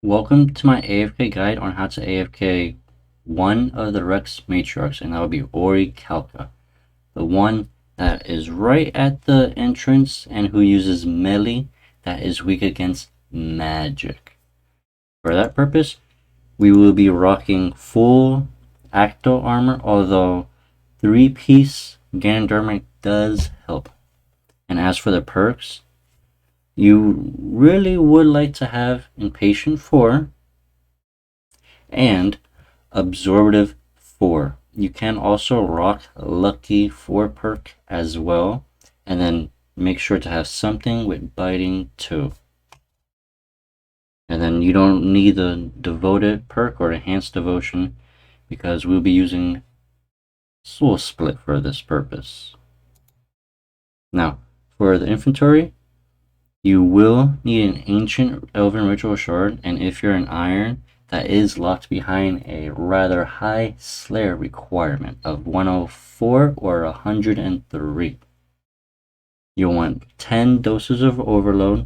Welcome to my AFK guide on how to AFK one of the Rex Matriarchs, and that would be Orikalka, the one that is right at the entrance and who uses melee that is weak against magic. For that purpose, we will be rocking full Acto armor, although 3-piece Ganodermic does help. And as for the perks, you really would like to have Impatient 4 and Absorptive 4. You can also rock Lucky 4 perk as well, and then make sure to have something with Biting 2. And then you don't need the Devoted perk or Enhanced Devotion because we'll be using Soul Split for this purpose. Now, for the inventory, you will need an Ancient Elven Ritual Shard, and if you're an Iron, that is locked behind a rather high Slayer requirement of 104 or 103. You'll want 10 doses of Overload,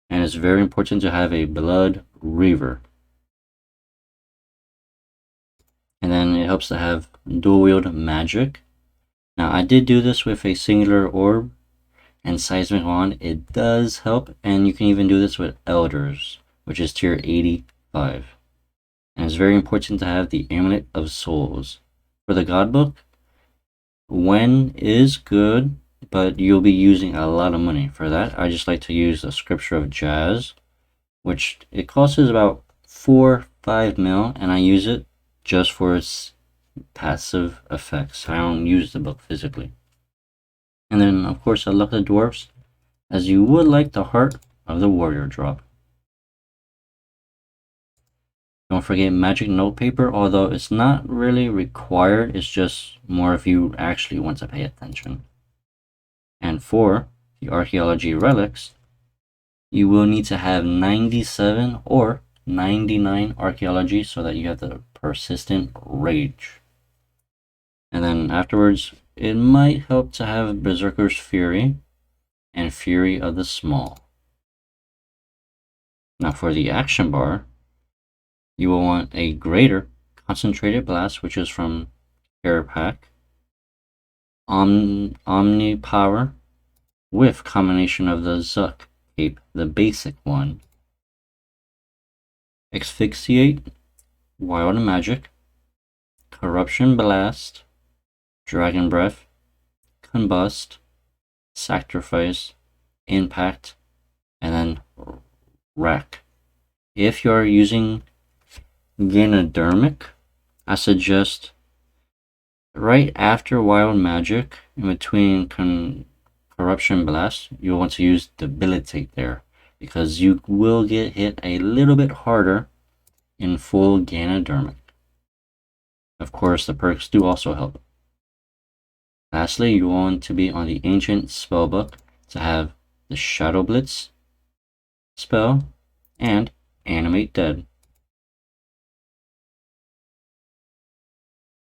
and it's very important to have a Blood Reaver. And then it helps to have dual wield magic. Now I did do this with a singular orb and seismic wand. It does help, and you can even do this with Elders, which is tier 85. And it's very important to have the Amulet of Souls. For the God Book, when is good, but you'll be using a lot of money for that. I just like to use the Scripture of Jazz, which it costs about 4-5 mil, and I use it just for its passive effects. I don't use the book physically. And then, of course, I love the dwarves, as you would like the Heart of the Warrior drop. Don't forget magic notepaper, although it's not really required, it's just more if you actually want to pay attention. And for the archaeology relics, you will need to have 97 or 99 archaeology so that you have the persistent rage. And then afterwards, it might help to have Berserker's Fury and Fury of the Small. Now for the action bar, you will want a greater concentrated blast, which is from Care Pack, Omni Power with combination of the Zuck cape, the basic one, Asphyxiate, Wild Magic, Corruption Blast, Dragon Breath, Combust, Sacrifice, Impact, and then Rack. If you're using Ganodermic, I suggest right after Wild Magic, in between Corruption Blast, you'll want to use Debilitate there, because you will get hit a little bit harder in full Ganodermic. Of course, the perks do also help. Lastly, you want to be on the Ancient Spellbook to have the Shadow Blitz spell and Animate Dead.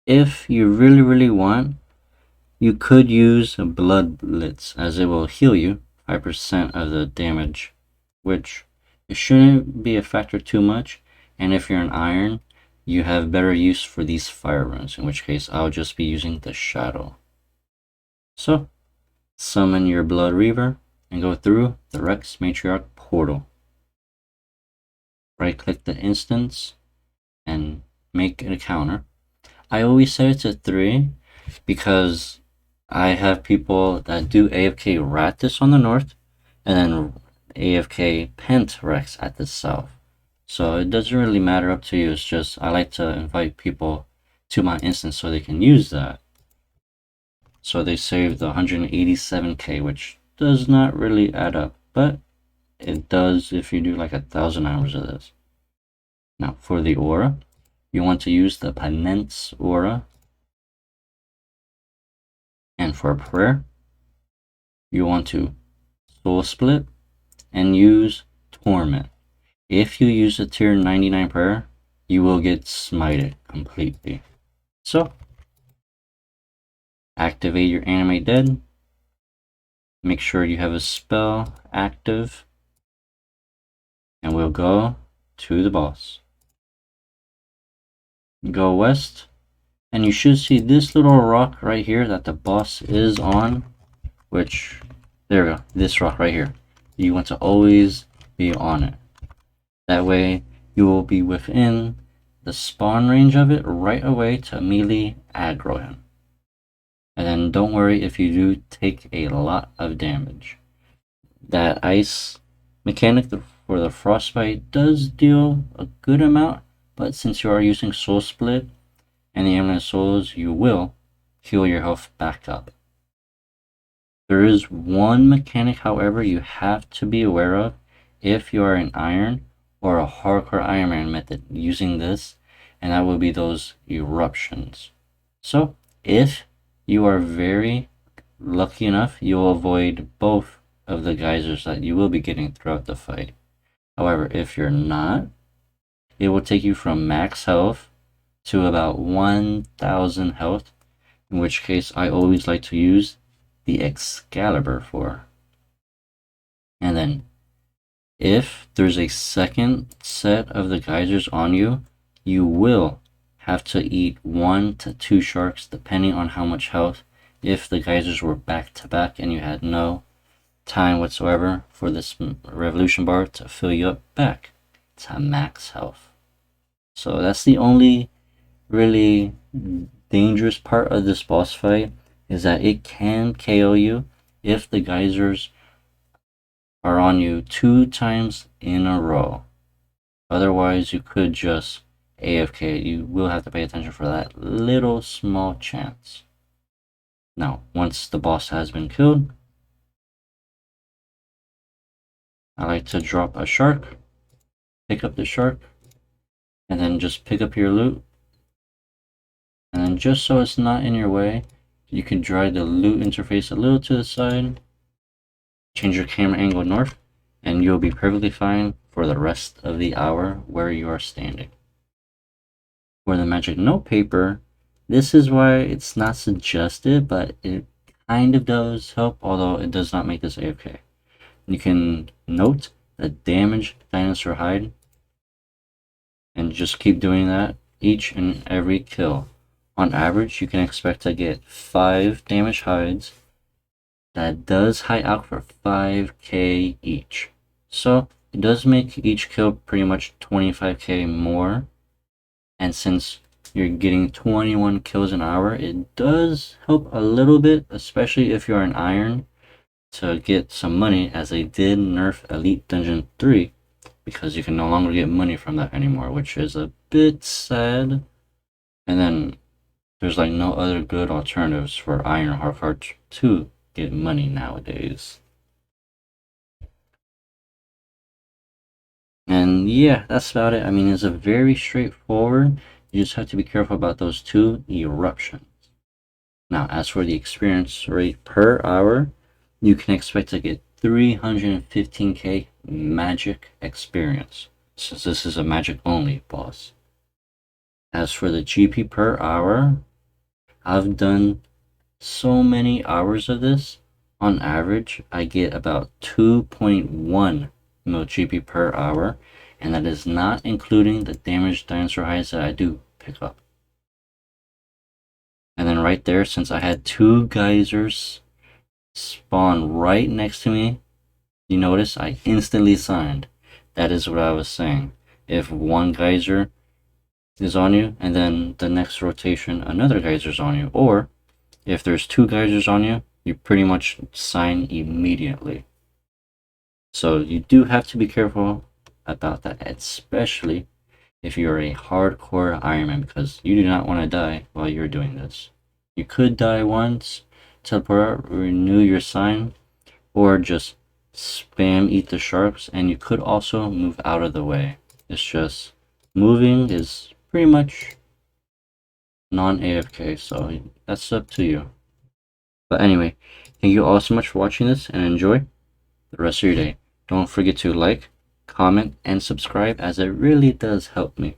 If you really want, you could use a Blood Blitz, as it will heal you 5% of the damage, which it shouldn't be a factor too much. And if you're an Iron, you have better use for these fire runes, in which case I'll just be using the Shadow. So, summon your Blood Reaver and go through the Rex Matriarch portal. Right click the instance and make a counter. I always set it to 3 because I have people that do AFK Rattus on the north and then AFK Pent Rex at the south. So it doesn't really matter, up to you. It's just I like to invite people to my instance so they can use that. So they save the 187k, which does not really add up, but it does if you do like 1,000 hours of this. Now for the aura, you want to use the Penance aura. And for prayer, you want to Soul Split and use Torment. If you use a tier 99 prayer, you will get smited completely. So, activate your Animate Dead. Make sure you have a spell active. And we'll go to the boss. Go west, and you should see this little rock right here that the boss is on, which, there we go, this rock right here. You want to always be on it. That way you will be within the spawn range of it right away to immediately aggro him. And then don't worry if you do take a lot of damage. That ice mechanic for the frostbite does deal a good amount, but since you are using Soul Split and the Amulet of Souls, you will heal your health back up. There is one mechanic, however, you have to be aware of if you are an Iron or a hardcore Iron Man method using this, and that will be those eruptions. So if you are very lucky enough, you will avoid both of the geysers that you will be getting throughout the fight. However, if you're not, it will take you from max health to about 1000 health, in which case I always like to use the Excalibur for. And then if there's a second set of the geysers on you, you will have to eat 1 to 2 sharks depending on how much health, if the geysers were back to back and you had no time whatsoever for this revolution bar to fill you up back to max health. So that's the only really dangerous part of this boss fight, is that it can KO you if the geysers are on you 2 times in a row. Otherwise you could just AFK. You will have to pay attention for that little small chance. Now once the boss has been killed, I like to drop a shark, pick up the shark, and then just pick up your loot. And then just so it's not in your way, you can drag the loot interface a little to the side, change your camera angle north, and you'll be perfectly fine for the rest of the hour where you are standing. For the magic notepaper, this is why it's not suggested, but it kind of does help, although it does not make this AFK. You can note the damage dinosaur hide and just keep doing that each and every kill. On average, you can expect to get 5 damage hides. That does hide out for 5k each. So it does make each kill pretty much 25k more. And since you're getting 21 kills an hour, it does help a little bit, especially if you're an Iron, to get some money, as they did nerf Elite Dungeon 3, because you can no longer get money from that anymore, which is a bit sad. And then there's like no other good alternatives for Iron hardcore to get money nowadays. And yeah, that's about it. I mean, it's a very straightforward. You just have to be careful about those 2 eruptions. Now, as for the experience rate per hour, you can expect to get 315k magic experience, since this is a magic only boss. As for the GP per hour, I've done so many hours of this. On average, I get about 2.1 mil GP per hour, and that is not including the damaged dinosaur hides that I do pick up. And then right there, since I had 2 geysers spawn right next to me, you notice I instantly signed. That is what I was saying. If one geyser is on you and then the next rotation another geyser is on you, or if there's 2 geysers on you, you pretty much sign immediately. So you do have to be careful about that, especially if you're a hardcore Ironman, because you do not want to die while you're doing this. You could die once, teleport out, renew your sign, or just spam eat the sharks, and you could also move out of the way. It's just moving is pretty much non-AFK, so that's up to you. But anyway, thank you all so much for watching this, and enjoy the rest of your day. Don't forget to like, comment, and subscribe, as it really does help me.